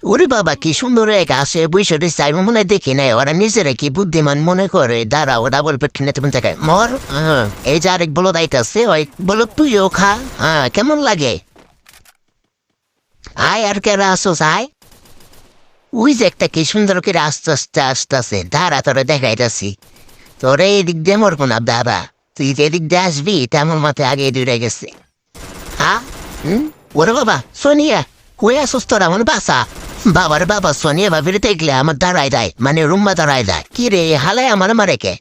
ওরে বাবা কি সুন্দর এক আসে বৈশে চাই মনে দেখি নাই ওরা নিজেরা কি বুদ্ধিমান মনে করে দাঁড়া ওরা বলবে কিনে তুমি জায়গায় মর এই যে আরেক বলো দাইতাছে ওই বলো তুইও খা কেমন লাগে আয় আর কেরা আসোস আয় ওই যে একটা কি সুন্দর করে আস্তে আস্তে আসতেছে দাঁড়া তোরা দেখাইতাছি তোরা এই দিক দিয়ে মরবো না দাঁড়া তুই যে এদিক দিয়ে আসবি তেমন মাথায় আগে দূরে গেছে হ্যাঁ ওরে বাবা সোনিয়া কই আসোস তোরা আমার বাসা বাবার বাবা সোনিয়া ভাবির দেখলে আমার দাঁড়ায় দেয় মানে রুম্মা দাঁড়ায় দেয় কি রে হালায় আমার মারে কে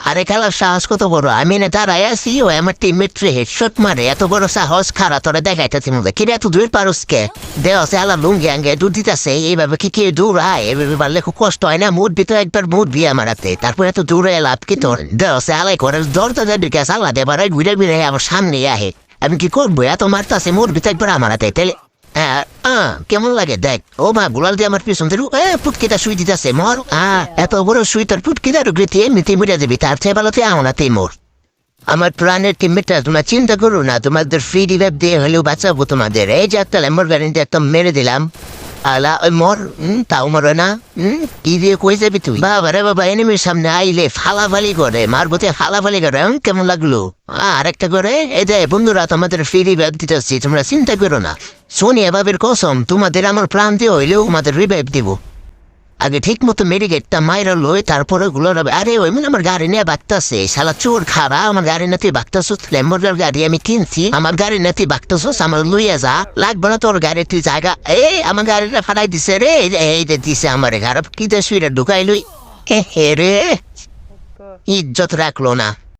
আরে খেলার সাহস কত বড় আমি না দাঁড়ায় আছি ও আমার টিমমেট রে হেডশট মারে এত বড় সাহস খারা তোরা দেখাইতেছি মধ্যে কিরে এত দূর পারস কে দেহ আছে আলা লুঙ্গি আঙ্গে দুধ দিতেছে এইভাবে কি দূর আয় এভাবে পারলে খুব কষ্ট হয় না মুড তো একবার মুড বিয়ে মারাতে তারপর এত দূরে লাভ কি তোর দেহ আছে আলাই করে দরজা দিকে আল্লাহ দেবার ঘুরে ঘুরে আমার সামনে আহে আমি কি করবো এত মারতাছে মুড তো একবার আমারাতে তাহলে কেমন লাগে দেখ ও মা গুলাল দিয়ে আমার পিছন থেকে পুটকিটা শুই দিতেছে মর এত বড় শুই তোর পুটকিটা রুগীতে এমনিতে মরে যাবি তার চেয়ে ভালো আমানাতেই মোর আমার প্রাণের টিমমেটরা তোমরা চিন্তা করো না তোমাদের ফ্রি রিভাইভ দিয়ে হলেও বাঁচাবো তোমাদের এই যে একটা লেম্বর ভ্যারেন্টি একদম মেরে দিলাম আলা ওই মর তাও মরে না কি দিয়ে কই যাবি তুই বাবা রে বাবা এনিমির সামনে আইলে ফালাফালি করে মারবতে ফালাফালি করে কেমন লাগলো আর একটা করে এই যে বন্ধুরা তোমাদের ফ্রি রিভাইভ দিতেছি তোমরা চিন্তা করো না সোনিয়া বাবের কসম তোমাদের আমার প্রাণ দিয়ে হইলেও তোমাদের রিভাইভ দিব আগে ঠিক মতো মেডিকেটটা মাইরা লই তারপরে গুলো আরে ওই মানে আমার গাড়ি নিয়ে বাগতাছে শালা চোর খারা আমার গাড়ি নাতি বাগতাছস ল্যাম্বরের গাড়ি আমি কিনছি আমার গাড়ি নাতি বাগতাছস আমার লইয়া যা লাগবে না তোর গাড়ি তুই জায়গা এই আমার গাড়িটা ফাটাই দিছে রে এই যে দিছে আমার ঘর কি দে শুইরা ঢুকাই লই হে রে ইজ্জত রাখলো না